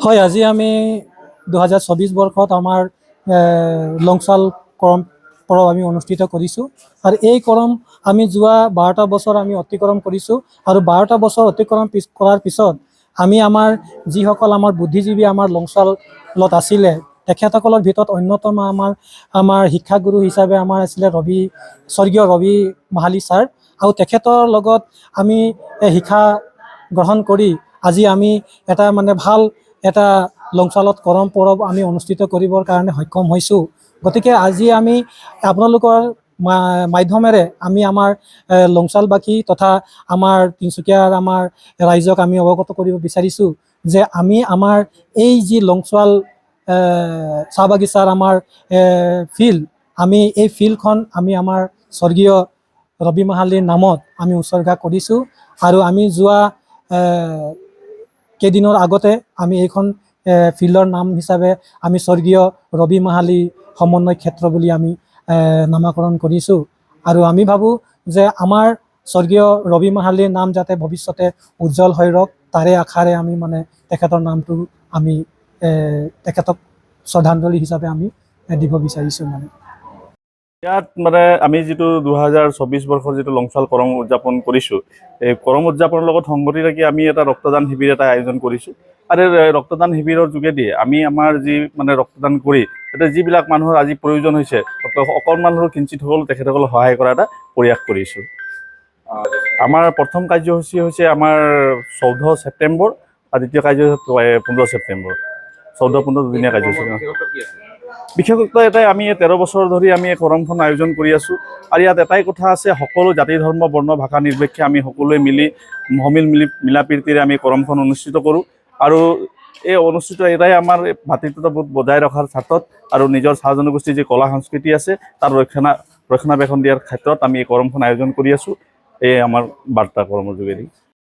হয়, আজি আমি 2024 বৰ্ষত আমাৰ লংচাল কৰম পৰৱ আমি অনুষ্ঠিত কৰিছোঁ আৰু এই কৰম আমি যোৱা 12টা বছৰ আমি অতিক্ৰম কৰিছোঁ আৰু 12টা বছৰ অতিক্ৰম কৰাৰ পিছত আমি আমাৰ যিসকল আমাৰ বুদ্ধিজীৱী আমাৰ লংচালত আছিলে তেখেতসকলৰ ভিতৰত অন্যতম আমাৰ শিক্ষাগুৰু হিচাপে আমাৰ আছিলে স্বৰ্গীয় ৰবি মাহালী ছাৰ আৰু তেখেতৰ লগত আমি শিক্ষা গ্ৰহণ কৰি আজি আমি এটা মানে ভাল এটা লংচালত কৰম পৰৱ আমি অনুষ্ঠিত কৰিবৰ কাৰণে সক্ষম হৈছোঁ। গতিকে আজি আমি আপোনালোকৰ মাধ্যমেৰে আমি আমাৰ লংচালবাসী তথা আমাৰ তিনিচুকীয়াৰ আমাৰ ৰাইজক আমি অৱগত কৰিব বিচাৰিছোঁ যে আমি আমাৰ এই যি লংচাল চাহ বাগিচাৰ আমাৰ ফিল্ড, আমি এই ফিল্ডখন আমি আমাৰ স্বৰ্গীয় ৰবি মাহালীৰ নামত আমি উৎসৰ্গা কৰিছোঁ আৰু আমি যোৱা কেইদিনৰ আগতে আমি এইখন ফিল্ডৰ নাম হিচাপে আমি স্বৰ্গীয় ৰবি মাহালী সমন্বয় ক্ষেত্ৰ বুলি আমি নামাকৰণ কৰিছোঁ আৰু আমি ভাবোঁ যে আমাৰ স্বৰ্গীয় ৰবি মাহালীৰ নাম যাতে ভৱিষ্যতে উজ্জ্বল হৈ ৰওক তাৰে আশাৰে আমি মানে তেখেতৰ নামটো আমি তেখেতক শ্ৰদ্ধাঞ্জলি হিচাপে আমি দিব বিচাৰিছোঁ। ইয়াত মানে আমি যিটো 2024 বৰ্ষৰ যিটো লংচাল কৰম উদযাপন কৰিছোঁ, এই কৰম উদযাপনৰ লগত সংগতি ৰাখি আমি এটা ৰক্তদান শিবিৰ এটা আয়োজন কৰিছোঁ আৰু এই ৰক্তদান শিবিৰৰ যোগেদি আমি আমাৰ যি মানে ৰক্তদান কৰি এতিয়া যিবিলাক মানুহৰ আজি প্ৰয়োজন হৈছে অকণমান হ'লেও কিঞ্চিত হ'লেও তেখেতসকলক সহায় কৰা এটা প্ৰয়াস কৰিছোঁ। আমাৰ প্ৰথম কাৰ্যসূচী হৈছে আমাৰ 14 ছেপ্টেম্বৰ আৰু দ্বিতীয় কাৰ্যসূচী 15 ছেপ্টেম্বৰ। 14-15 দুদিনীয়া কাৰ্যসূচী। বিশেষত্ব এটাই আমি 13 বছৰ ধৰি আমি এই কৰমখন আয়োজন কৰি আছোঁ আৰু ইয়াত এটাই কথা আছে, সকলো জাতি ধৰ্ম বৰ্ণ ভাষা নিৰ্বিশেষে আমি সকলোৱে মিলা প্ৰীতিৰে আমি কৰমখন অনুষ্ঠিত কৰোঁ আৰু এই অনুষ্ঠিত এটাই আমাৰ ভাতৃত্ববোধ বজাই ৰখাৰ স্বাৰ্থত আৰু নিজৰ চাহ জনগোষ্ঠীৰ যি কলা সংস্কৃতি আছে তাৰ ৰক্ষণাবেক্ষণ দিয়াৰ ক্ষেত্ৰত আমি এই কৰমখন আয়োজন কৰি আছোঁ। এই আমাৰ বাৰ্তা কৰমৰ যোগেদি।